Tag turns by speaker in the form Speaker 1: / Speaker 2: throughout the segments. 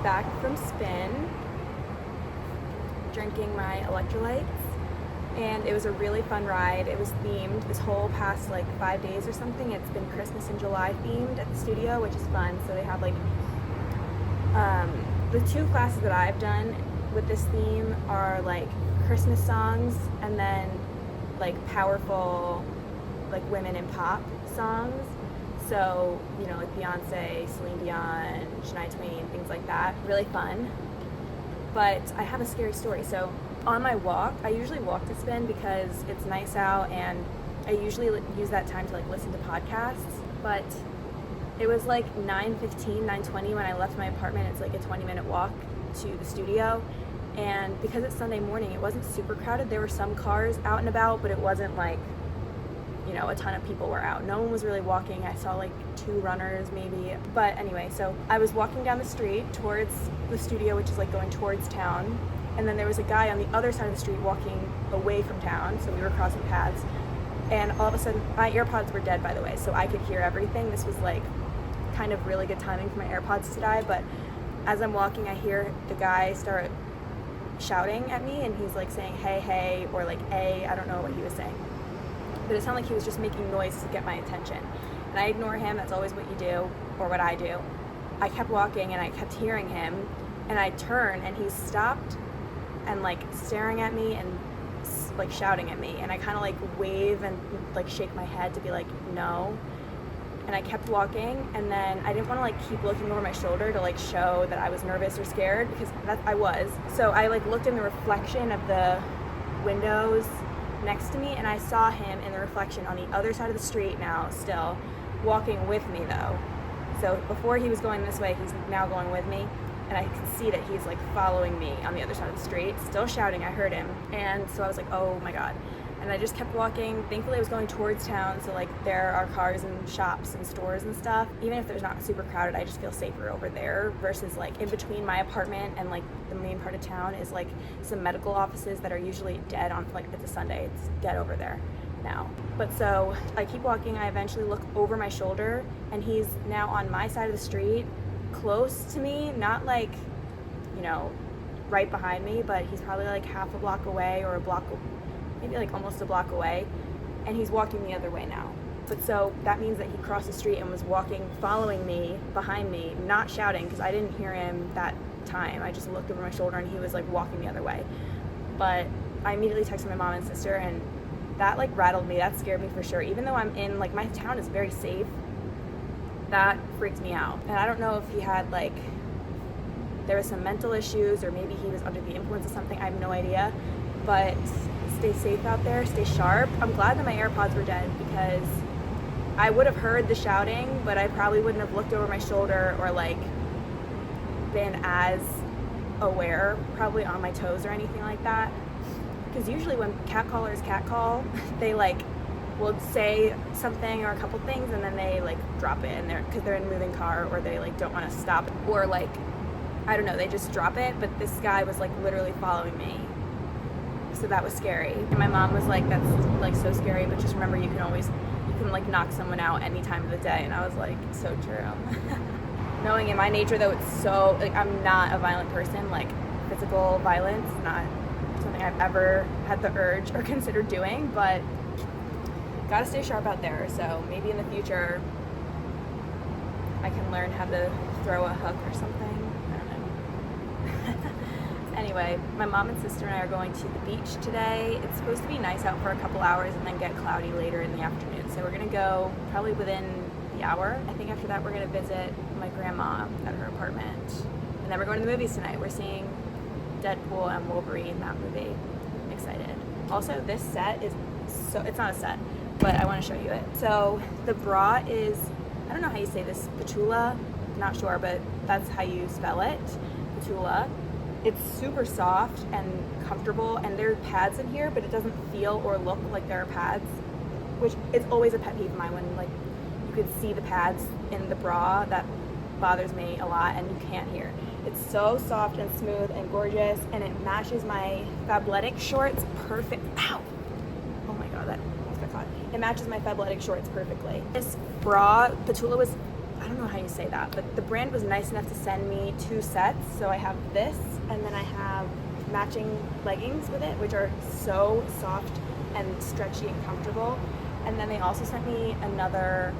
Speaker 1: back from spin, drinking my electrolytes, and it was a really fun ride. It was themed this whole past like 5 days or something. It's been Christmas in July themed at the studio, which is fun. So they have like the 2 classes that I've done with this theme are like Christmas songs and then like powerful like women in pop songs. So, you know, like Beyonce, Celine Dion, Shania Twain, things like that. Really fun. But I have a scary story. So on my walk, I usually walk to spin because it's nice out and I usually use that time to like listen to podcasts. But it was like 9:15, 9:20 when I left my apartment. It's like a 20-minute walk to the studio. And because it's Sunday morning, it wasn't super crowded. There were some cars out and about, but it wasn't like, you know, a ton of people were out. No one was really walking. I saw like 2 runners maybe. But anyway, so I was walking down the street towards the studio, which is like going towards town. And then there was a guy on the other side of the street walking away from town. So we were crossing paths. And all of a sudden, my AirPods were dead, by the way, so I could hear everything. This was like kind of really good timing for my AirPods to die. But as I'm walking, I hear the guy start shouting at me, and he's like saying, hey, hey, or like, a, I don't know what he was saying. But it sounded like he was just making noise to get my attention. And I ignore him, that's always what you do, or what I do. I kept walking and I kept hearing him, and I turn and he stopped and like staring at me and like shouting at me. And I kind of like wave and like shake my head to be like, no. And I kept walking, and then I didn't want to like keep looking over my shoulder to like show that I was nervous or scared, because I was. So I like looked in the reflection of the windows next to me, and I saw him in the reflection on the other side of the street now, still walking with me though. So before he was going this way, he's now going with me, and I can see that he's like following me on the other side of the street, still shouting. I heard him, and so I was like, oh my god. And I just kept walking. Thankfully I was going towards town, so like there are cars and shops and stores and stuff. Even if there's not super crowded, I just feel safer over there versus like in between my apartment and like the main part of town is like some medical offices that are usually dead on, like it's a Sunday, it's dead over there now. But so I keep walking, I eventually look over my shoulder, and he's now on my side of the street, close to me, not like, you know, right behind me, but he's probably like half a block away or a block, maybe like almost a block away, and he's walking the other way now. But so that means that he crossed the street and was walking, following me, behind me, not shouting, because I didn't hear him that time. I just looked over my shoulder and he was like walking the other way. But I immediately texted my mom and sister, and that like rattled me. That scared me for sure. Even though I'm in, like, my town is very safe, that freaked me out. And I don't know if he had like, there was some mental issues, or maybe he was under the influence of something. I have no idea. But stay safe out there, stay sharp. I'm glad that my AirPods were dead, because I would have heard the shouting, but I probably wouldn't have looked over my shoulder or like been as aware, probably on my toes or anything like that. Because usually when catcallers catcall, they like will say something or a couple things, and then they like drop it in there because they're in a moving car, or they like don't want to stop, or like, I don't know, they just drop it. But this guy was like literally following me. So that was scary. And my mom was like, that's like so scary, but just remember, you can like knock someone out any time of the day. And I was like, so true. Knowing in my nature though, it's so, like, I'm not a violent person. Like, physical violence is not something I've ever had the urge or considered doing, but gotta stay sharp out there. So maybe in the future I can learn how to throw a hook or something. I don't know. Anyway, my mom and sister and I are going to the beach today. It's supposed to be nice out for a couple hours and then get cloudy later in the afternoon. So we're gonna go probably within the hour. I think after that we're gonna visit my grandma at her apartment. And then we're going to the movies tonight. We're seeing Deadpool and Wolverine, that movie. I'm excited. Also, this set is so, it's not a set, but I wanna show you it. So the bra is, I don't know how you say this, patchoula, not sure, but that's how you spell it, patchoula. It's super soft and comfortable, and there are pads in here, but it doesn't feel or look like there are pads, which is always a pet peeve of mine, when like you could see the pads in the bra. That bothers me a lot, and you can't hear. It's so soft and smooth and gorgeous, and it matches my Fabletic shorts perfect. Ow! Oh my god, that almost got caught. It matches my Fabletic shorts perfectly. This bra, patchoula, was I don't know how you say that, but the brand was nice enough to send me 2 sets. So I have this, and then I have matching leggings with it, which are so soft and stretchy and comfortable. And then they also sent me another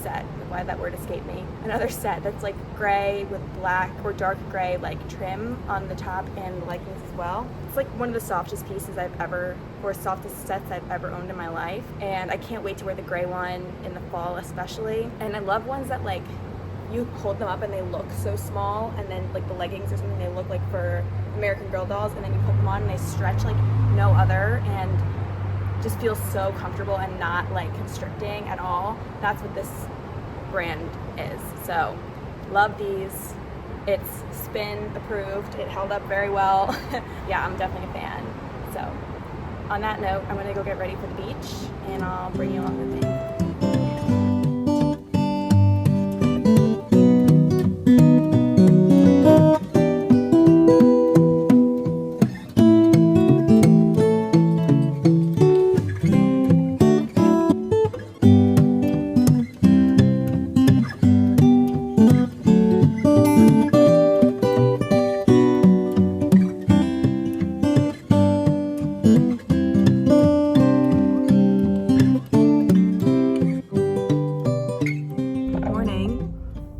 Speaker 1: set, why that word escaped me, another set that's like gray with black or dark gray like trim on the top and the leggings as well. It's like one of the softest pieces softest sets I've ever owned in my life, and I can't wait to wear the gray one in the fall especially. And I love ones that like you hold them up and they look so small, and then like the leggings or something, they look like for American Girl dolls, and then you put them on and they stretch like no other and just feels so comfortable and not like constricting at all. That's what this brand is. So love these. It's spin approved. It held up very well. Yeah, I'm definitely a fan. So on that note, I'm gonna go get ready for the beach, and I'll bring you along with me.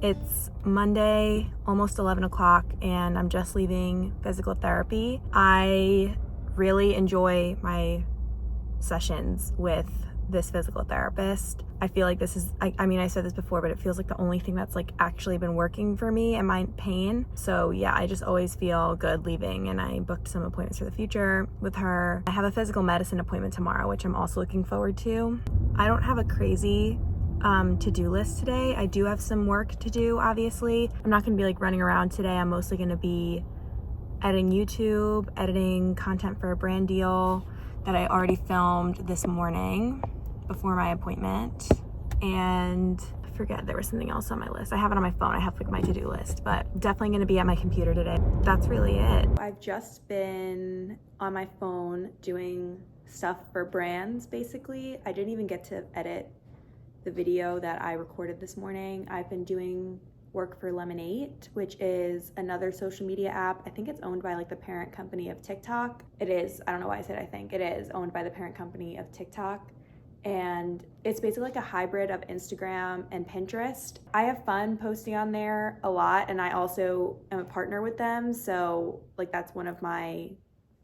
Speaker 1: It's Monday, almost 11 o'clock, and I'm just leaving physical therapy. I really enjoy my sessions with this physical therapist. I feel like this is, I mean, I said this before, but it feels like the only thing that's like actually been working for me and my pain. So yeah, I just always feel good leaving, and I booked some appointments for the future with her. I have a physical medicine appointment tomorrow, which I'm also looking forward to. I don't have a crazy to-do list today. I do have some work to do, obviously. I'm not gonna be like running around today. I'm mostly gonna be editing YouTube, editing content for a brand deal that I already filmed this morning before my appointment. And I forget, there was something else on my list. I have it on my phone. I have like my to-do list, but definitely gonna be at my computer today. That's really it. I've just been on my phone doing stuff for brands, basically. I didn't even get to edit the video that I recorded this morning. I've been doing work for Lemonade, which is another social media app. I think it's owned by like the parent company of TikTok. It is, I don't know why I said I think, it is owned by the parent company of TikTok. And it's basically like a hybrid of Instagram and Pinterest. I have fun posting on there a lot, and I also am a partner with them. So like that's one of my,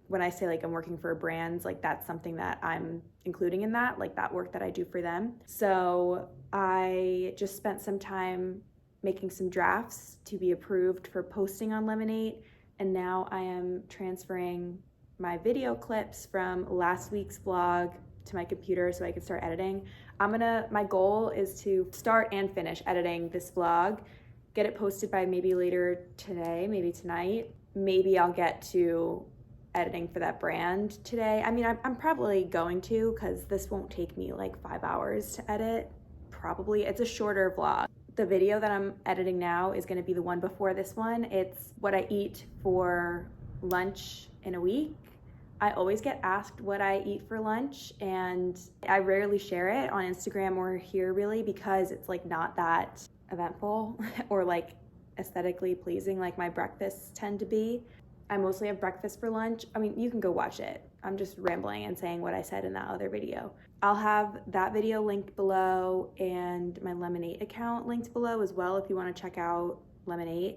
Speaker 1: when I say like I'm working for brands, like that's something that I'm including in that, like that work that I do for them. So I just spent some time making some drafts to be approved for posting on Lemonade, and now I am transferring my video clips from last week's vlog to my computer so I can start editing. My goal is to start and finish editing this vlog, get it posted by maybe later today, maybe tonight. Maybe I'll get to editing for that brand today. I mean, I'm probably going to, because this won't take me like 5 hours to edit. Probably. It's a shorter vlog. The video that I'm editing now is going to be the one before this one. It's what I eat for lunch in a week. I always get asked what I eat for lunch, and I rarely share it on Instagram or here really, because it's like not that eventful or like aesthetically pleasing like my breakfasts tend to be. I mostly have breakfast for lunch. I mean, you can go watch it. I'm just rambling and saying what I said in that other video. I'll have that video linked below and my Lemonade account linked below as well if you want to check out Lemonade.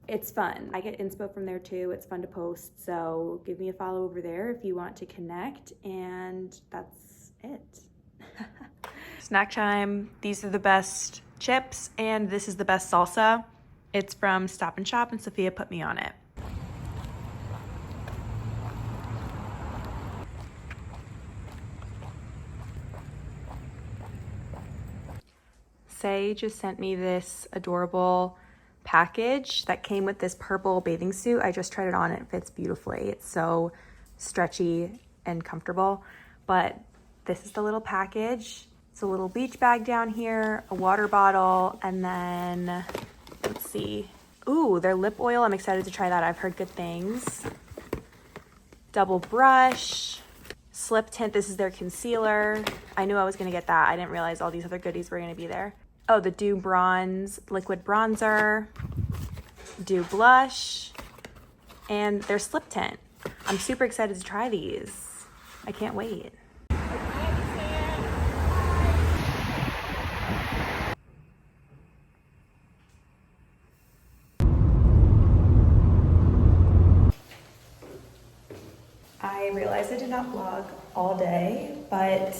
Speaker 1: It's fun. I get inspo from there too. It's fun to post. So give me a follow over there if you want to connect, and that's it. Snack time. These are the best chips, and this is the best salsa. It's from Stop and Shop, and Sophia put me on it. Say just sent me this adorable package that came with this purple bathing suit. I just tried it on. It fits beautifully. It's so stretchy and comfortable. But this is the little package. It's a little beach bag down here, a water bottle, and then let's see. Ooh, their lip oil. I'm excited to try that. I've heard good things. Double brush, Slip Tint, this is their concealer. I knew I was gonna get that. I didn't realize all these other goodies were gonna be there. Oh, the Dew Bronze Liquid Bronzer, Dew Blush, and their Slip Tint. I'm super excited to try these. I can't wait. I realized I did not vlog all day, but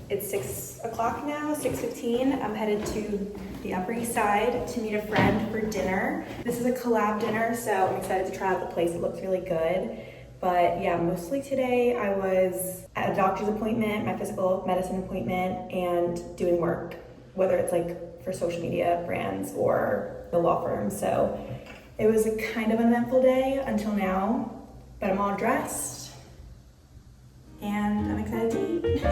Speaker 1: it's 6 o'clock now, 6:15. I'm headed to the Upper East Side to meet a friend for dinner. This is a collab dinner, so I'm excited to try out the place. It looks really good. But yeah, mostly today I was at a doctor's appointment, my physical medicine appointment, and doing work, whether it's like for social media brands or the law firm. So it was a kind of uneventful day until now, but I'm all dressed. And I'm excited to eat.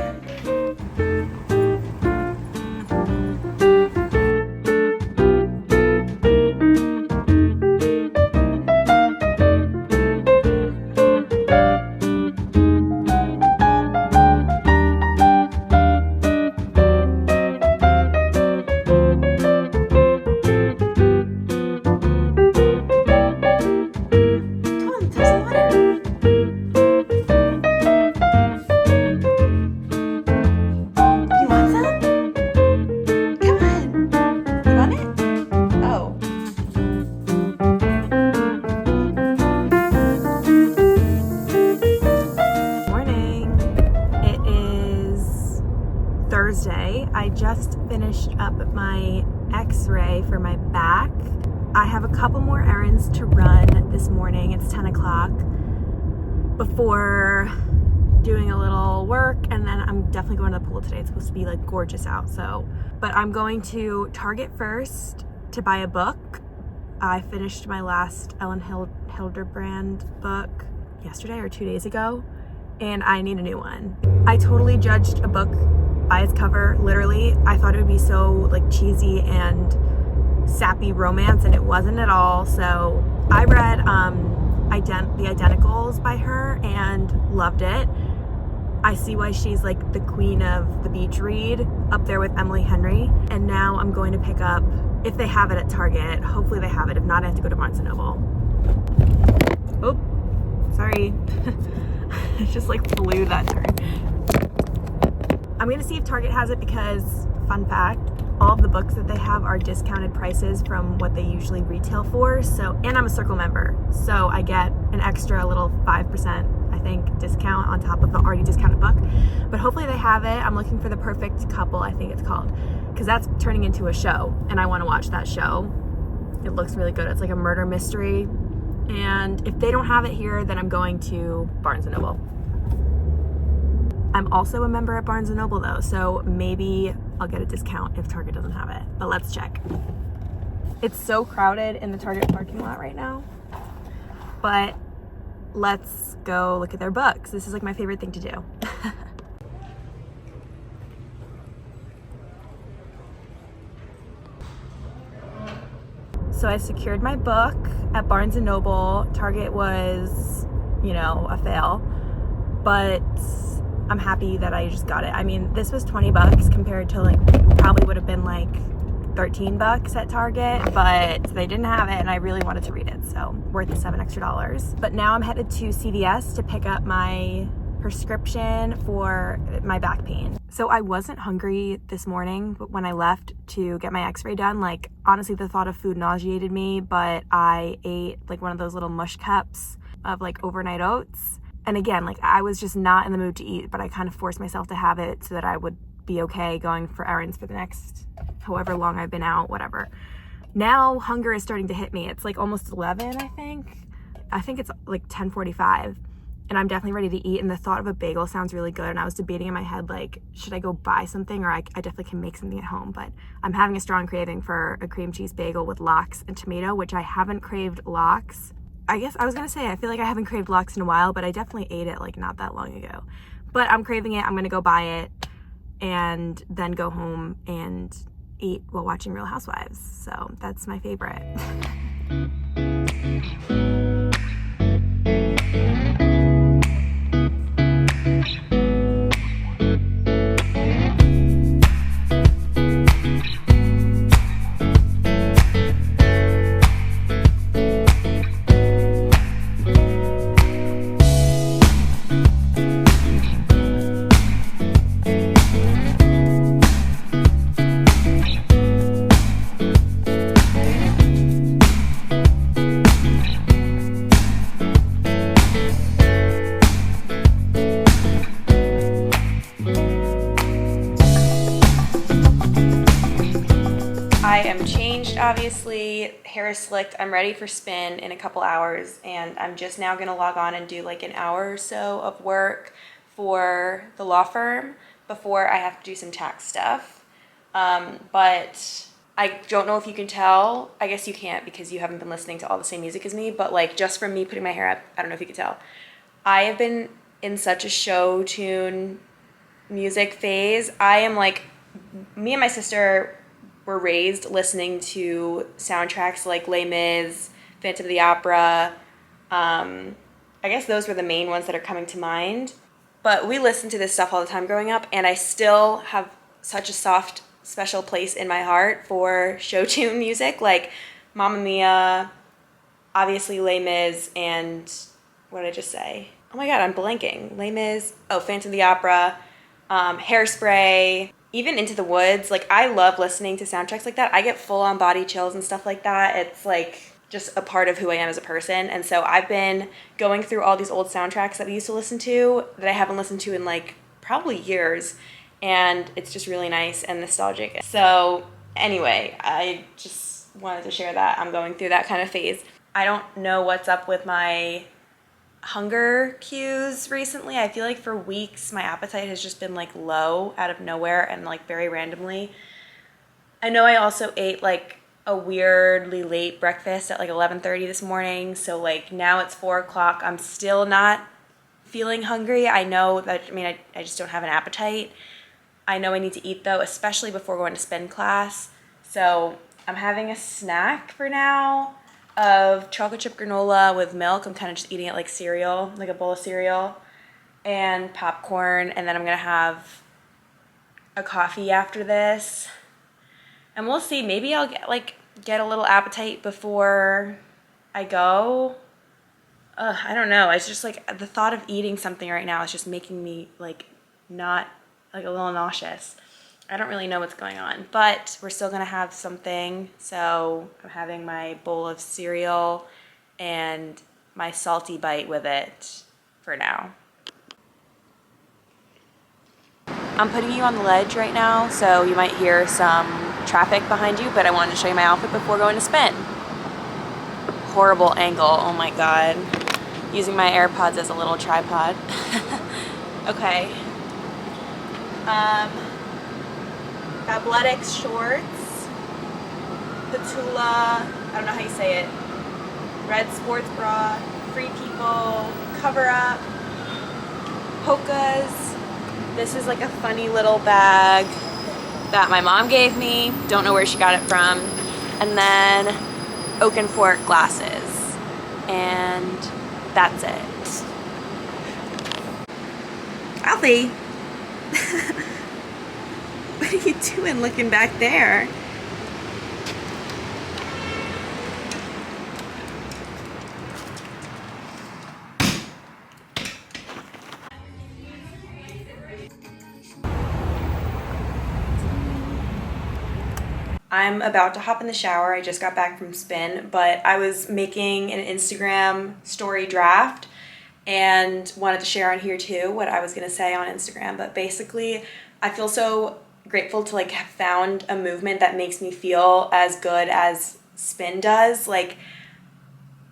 Speaker 1: Thursday. I just finished up my x-ray for my back. I have a couple more errands to run this morning. It's 10 o'clock before doing a little work, and then I'm definitely going to the pool today. It's supposed to be like gorgeous out, but I'm going to Target first to buy a book. I finished my last Ellen Hilderbrand book yesterday or 2 days ago, and I need a new one. I totally judged a book by its cover, literally. I thought it would be so like cheesy and sappy romance, and it wasn't at all. So I read The Identicals by her and loved it. I see why she's like the queen of the beach read, up there with Emily Henry. And now I'm going to pick up, if they have it at Target, hopefully they have it. If not, I have to go to Barnes & Noble. Oh, sorry. It just like flew that turn. I'm gonna see if Target has it because, fun fact, all of the books that they have are discounted prices from what they usually retail for. So, and I'm a Circle member, so I get an extra little 5%, I think, discount on top of the already discounted book. But hopefully they have it. I'm looking for The Perfect Couple, I think it's called, because that's turning into a show, and I want to watch that show. It looks really good. It's like a murder mystery, and if they don't have it here, then I'm going to Barnes & Noble. I'm also a member at Barnes & Noble though, so maybe I'll get a discount if Target doesn't have it, but let's check. It's so crowded in the Target parking lot right now, but let's go look at their books. This is like my favorite thing to do. So I secured my book at Barnes & Noble. Target was, a fail, but I'm happy that I just got it. I mean, this was 20 bucks compared to probably would have been like 13 bucks at Target, but they didn't have it and I really wanted to read it, so worth the $7 extra. But now I'm headed to CVS to pick up my prescription for my back pain. So I wasn't hungry this morning when I left to get my x-ray done. Honestly, the thought of food nauseated me, but I ate one of those little mush cups of overnight oats. And again, I was just not in the mood to eat, but I kind of forced myself to have it so that I would be okay going for errands for the next however long I've been out, whatever. Now hunger is starting to hit me. It's almost 11, I think. I think it's 10:45, and I'm definitely ready to eat, and the thought of a bagel sounds really good. And I was debating in my head, should I go buy something, or I definitely can make something at home, but I'm having a strong craving for a cream cheese bagel with lox and tomato, which I haven't craved lox. I guess I was gonna say, I feel like I haven't craved lox in a while, but I definitely ate it not that long ago. But I'm craving it. I'm gonna go buy it and then go home and eat while watching Real Housewives. So that's my favorite. obviously, hair is slicked. I'm ready for spin in a couple hours, and I'm just now gonna log on and do like an hour or so of work for the law firm before I have to do some tax stuff. But I don't know if you can tell. I guess you can't because you haven't been listening to all the same music as me, but like just from me putting my hair up, I don't know if you can tell. I have been in such a show tune music phase. I am like, me and my sister were raised listening to soundtracks like Les Mis, Phantom of the Opera. I guess those were the main ones that are coming to mind. But we listened to this stuff all the time growing up, and I still have such a soft, special place in my heart for show tune music, like Mamma Mia, obviously Les Mis, and what did I just say? Oh my god, I'm blanking. Les Mis, Phantom of the Opera, Hairspray, even Into the Woods. Like, I love listening to soundtracks like that. I get full-on body chills and stuff like that. It's like just a part of who I am as a person. And so I've been going through all these old soundtracks that we used to listen to that I haven't listened to in like probably years. And it's just really nice and nostalgic. So anyway, I just wanted to share that. I'm going through that kind of phase. I don't know what's up with my hunger cues recently. I feel like for weeks my appetite has just been like low out of nowhere and like very randomly. I know I also ate like a weirdly late breakfast at like 11:30 this morning, so like now it's 4 o'clock. I'm still not feeling hungry. I know that, I just don't have an appetite. I know I need to eat though, especially before going to spin class. So I'm having a snack for now of chocolate chip granola with milk. I'm kind of just eating it like cereal, like a bowl of cereal, and popcorn, and then I'm gonna have a coffee after this. And we'll see, maybe I'll get a little appetite before I go. I don't know. It's just like the thought of eating something right now is just making me like not like a little nauseous. I don't really know what's going on, but we're still gonna have something. So I'm having my bowl of cereal and my salty bite with it for now. I'm putting you on the ledge right now, so you might hear some traffic behind you, but I wanted to show you my outfit before going to spin. Horrible angle, oh my god. Using my AirPods as a little tripod. Okay. Athletics shorts, Petula, I don't know how you say it, red sports bra, Free People, cover up, Hoka's. This is like a funny little bag that my mom gave me. Don't know where she got it from. And then Oak and Fork glasses. And that's it. Alfie! What are you doing looking back there? I'm about to hop in the shower. I just got back from spin, but I was making an Instagram story draft and wanted to share on here too what I was gonna say on Instagram. But basically, I feel so grateful to like have found a movement that makes me feel as good as spin does. Like,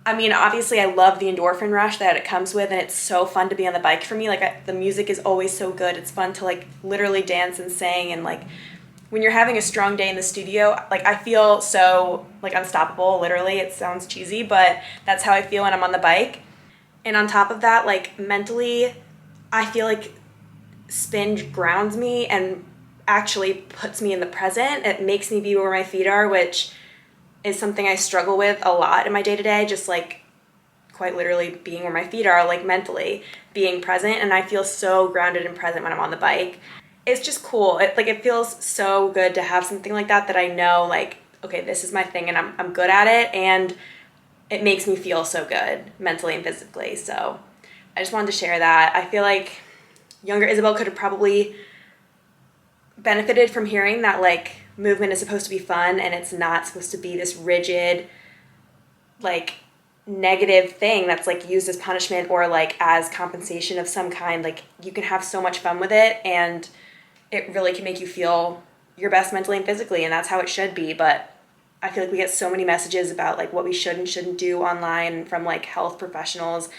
Speaker 1: obviously I love the endorphin rush that it comes with, and it's so fun to be on the bike for me. Like, the music is always so good. It's fun to like literally dance and sing, and like when you're having a strong day in the studio, like I feel so like unstoppable, literally. It sounds cheesy, but that's how I feel when I'm on the bike. And on top of that, like mentally, I feel like spin grounds me and actually puts me in the present. It makes me be where my feet are, which is something I struggle with a lot in my day-to-day, just like quite literally being where my feet are, like mentally being present. And I feel so grounded and present when I'm on the bike. It's just cool. It feels so good to have something like that I know, like, okay, this is my thing and I'm good at it, and it makes me feel so good mentally and physically. So I just wanted to share that. I feel like younger Isabel could have probably benefited from hearing that like movement is supposed to be fun and it's not supposed to be this rigid, like negative thing that's like used as punishment or like as compensation of some kind. Like, you can have so much fun with it, and it really can make you feel your best mentally and physically, and that's how it should be. But I feel like we get so many messages about like what we should and shouldn't do online from like health professionals,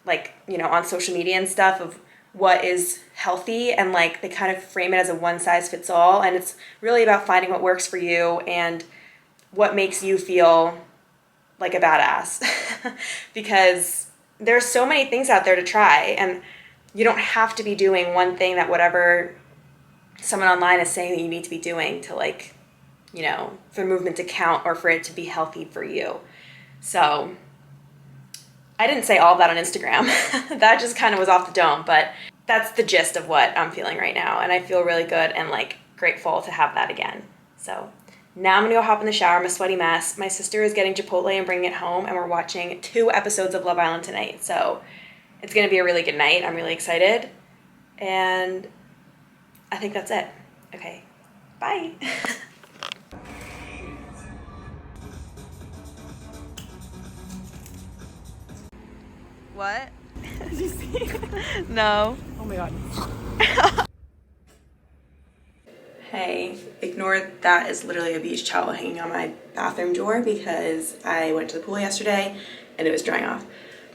Speaker 1: like, you know, on social media and stuff, of what is healthy, and like they kind of frame it as a one size fits all, and it's really about finding what works for you and what makes you feel like a badass. Because there's so many things out there to try, and you don't have to be doing one thing that whatever someone online is saying that you need to be doing to, like, you know, for the movement to count or for it to be healthy for you. So I didn't say all of that on Instagram. That just kind of was off the dome, but that's the gist of what I'm feeling right now. And I feel really good and like grateful to have that again. So now I'm gonna go hop in the shower. I'm a sweaty mess. My sister is getting Chipotle and bringing it home, and we're watching 2 episodes of Love Island tonight. So it's gonna be a really good night. I'm really excited. And I think that's it. Okay, bye. What? Did you see? No. Oh my god. Hey, ignore that is literally a beach towel hanging on my bathroom door because I went to the pool yesterday and it was drying off.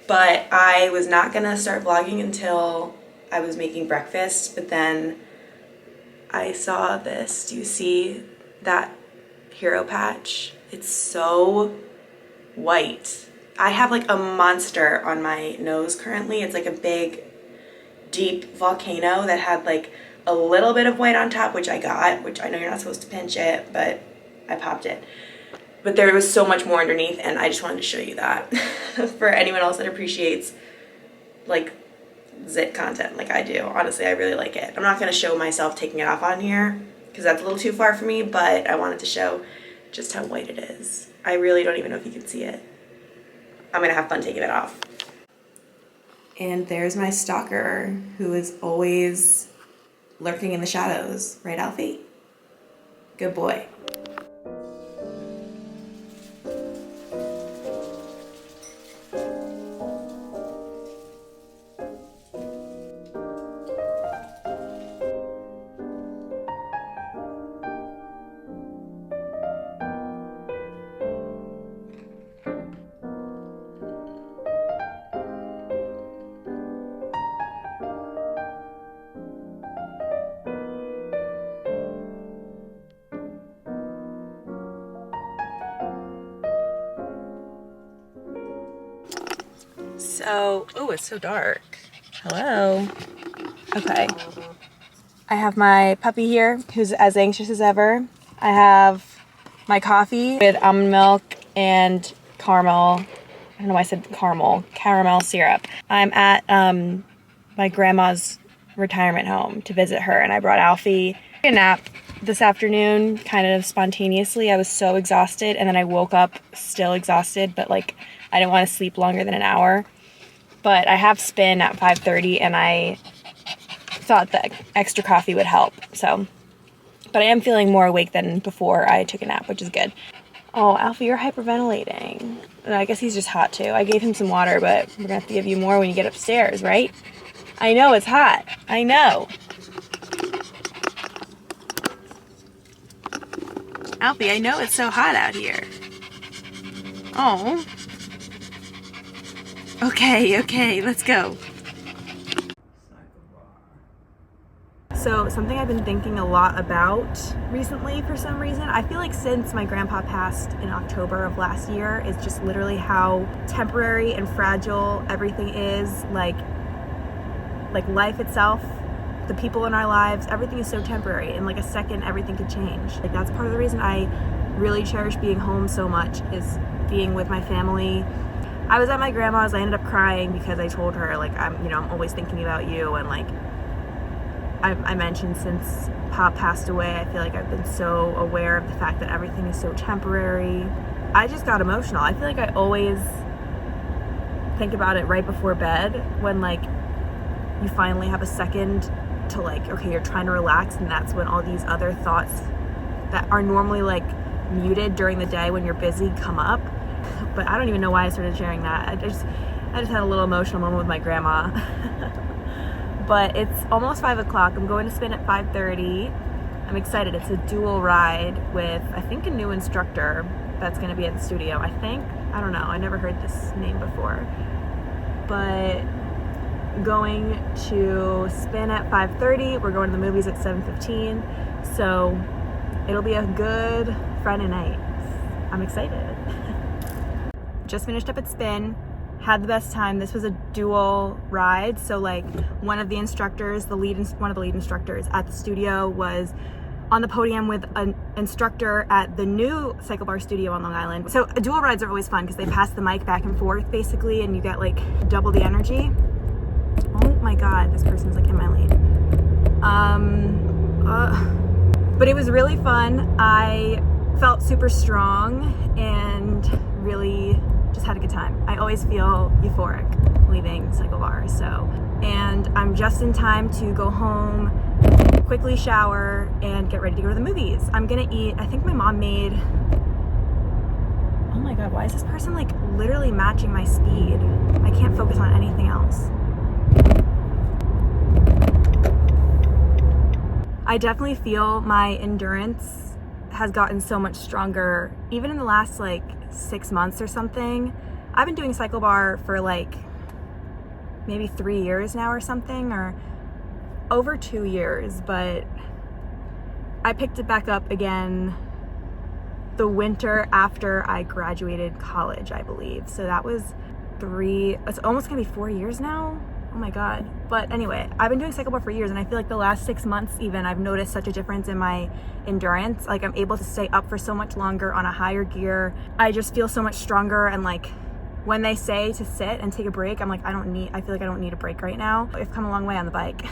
Speaker 1: But I was not gonna start vlogging until I was making breakfast, but then I saw this. Do you see that hero patch? It's so white. I have like a monster on my nose currently. It's like a big, deep volcano that had like a little bit of white on top, which I got, which I know you're not supposed to pinch it, but I popped it. But there was so much more underneath, and I just wanted to show you that. For anyone else that appreciates like zit content like I do. Honestly, I really like it. I'm not gonna show myself taking it off on here because that's a little too far for me, but I wanted to show just how white it is. I really don't even know if you can see it. I'm gonna have fun taking it off. And there's my stalker, who is always lurking in the shadows. Right, Alfie? Good boy. So, oh, it's so dark. Hello. Okay. I have my puppy here, who's as anxious as ever. I have my coffee with almond milk and caramel. I don't know why I said caramel syrup. I'm at my grandma's retirement home to visit her, and I brought Alfie a nap this afternoon, kind of spontaneously. I was so exhausted, and then I woke up still exhausted, but like I didn't want to sleep longer than an hour. But I have spin at 5:30, and I thought that extra coffee would help. So, but I am feeling more awake than before I took a nap, which is good. Oh, Alfie, you're hyperventilating. And I guess he's just hot too. I gave him some water, but we're gonna have to give you more when you get upstairs, right? I know it's hot. I know. Alfie, I know it's so hot out here. Oh. Okay, let's go. So something I've been thinking a lot about recently for some reason, I feel like since my grandpa passed in October of last year, is just literally how temporary and fragile everything is. Like life itself, the people in our lives, everything is so temporary. In like a second, everything could change. Like that's part of the reason I really cherish being home so much, is being with my family. I was at my grandma's. I ended up crying because I told her like I'm always thinking about you, and like I mentioned since Pop passed away, I feel like I've been so aware of the fact that everything is so temporary. I just got emotional. I feel like I always think about it right before bed, when like you finally have a second to like, okay, you're trying to relax, and that's when all these other thoughts that are normally like muted during the day when you're busy come up. But I don't even know why I started sharing that. I just had a little emotional moment with my grandma. But it's almost 5 o'clock. I'm going to spin at 5:30. I'm excited. It's a dual ride with, I think, a new instructor that's going to be at the studio. I think. I don't know. I never heard this name before. But going to spin at 5:30. We're going to the movies at 7:15. So it'll be a good Friday night. I'm excited. Just finished up at spin. Had the best time. This was a dual ride, so like one of the instructors, one of the lead instructors at the studio was on the podium with an instructor at the new cycle bar studio on Long Island. So dual rides are always fun because they pass the mic back and forth basically, and you get like double the energy. Oh my god, this person's like in my lane. But it was really fun. I felt super strong and really just had a good time. I always feel euphoric leaving cycle bar, so. And I'm just in time to go home, quickly shower, and get ready to go to the movies. I'm gonna eat, I think my mom made, oh my god, why is this person like literally matching my speed? I can't focus on anything else. I definitely feel my endurance has gotten so much stronger, even in the last like 6 months or something. I've been doing cycle bar for like maybe 3 years now or something, or over 2 years, but I picked it back up again the winter after I graduated college, I believe. So that was it's almost gonna be 4 years now. Oh my god. But anyway, I've been doing cycle bar for years, and I feel like the last 6 months even, I've noticed such a difference in my endurance. Like I'm able to stay up for so much longer on a higher gear. I just feel so much stronger, and like when they say to sit and take a break, I'm like, I feel like I don't need a break right now. I've come a long way on the bike.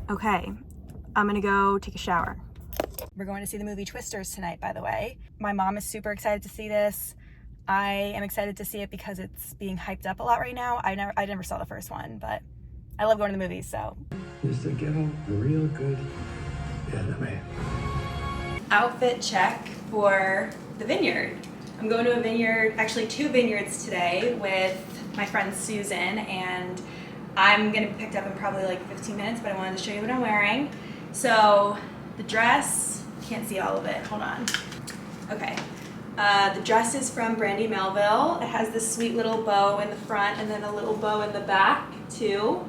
Speaker 1: Okay, I'm gonna go take a shower. We're going to see the movie Twisters tonight, by the way. My mom is super excited to see this. I am excited to see it because it's being hyped up a lot right now. I never saw the first one, but I love going to the movies, so.
Speaker 2: Just to get a real good anime.
Speaker 1: Outfit check for the vineyard. I'm going to a vineyard, actually 2 vineyards today with my friend Susan, and I'm gonna be picked up in probably like 15 minutes, but I wanted to show you what I'm wearing. So the dress, can't see all of it, hold on. Okay. The dress is from Brandy Melville. It has this sweet little bow in the front and then a little bow in the back too.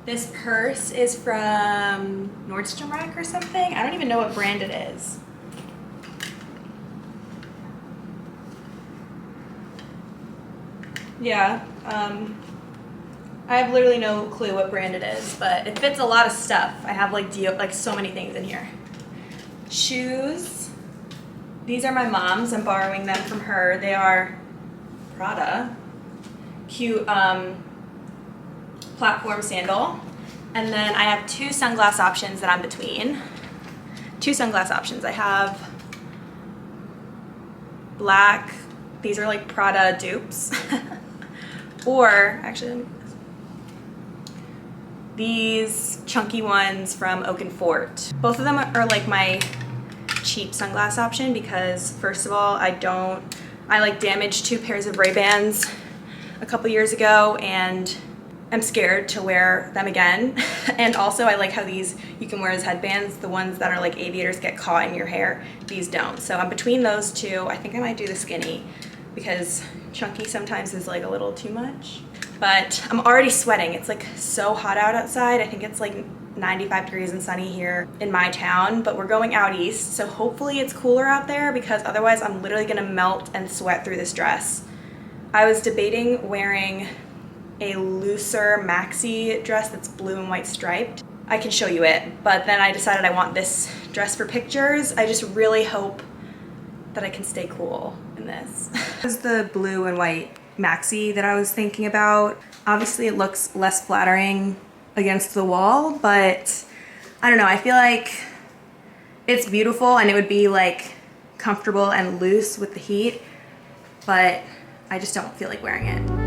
Speaker 1: This purse is from Nordstrom Rack or something. I don't even know what brand it is. Yeah, I have literally no clue what brand it is, but it fits a lot of stuff. I have like so many things in here. Shoes. These are my mom's. I'm borrowing them from her. They are Prada. Cute platform sandal. And then I have 2 sunglass options that I'm between. 2 sunglass options. I have black. These are like Prada dupes. Or, actually, these chunky ones from Oak and Fort. Both of them are like my cheap sunglass option because, first of all, I like damaged 2 pairs of Ray-Bans a couple years ago, and I'm scared to wear them again. And also I like how these you can wear as headbands. The ones that are like aviators get caught in your hair. These don't. So I'm between those 2. I think I might do the skinny because chunky sometimes is like a little too much. But I'm already sweating. It's like so hot outside. I think it's like 95 degrees and sunny here in my town, but we're going out east, so hopefully it's cooler out there because otherwise I'm literally gonna melt and sweat through this dress. I was debating wearing a looser maxi dress that's blue and white striped. I can show you it, but then I decided I want this dress for pictures. I just really hope that I can stay cool in this. This is the blue and white maxi that I was thinking about. Obviously it looks less flattering against the wall, but I don't know, I feel like it's beautiful and it would be like comfortable and loose with the heat, but I just don't feel like wearing it.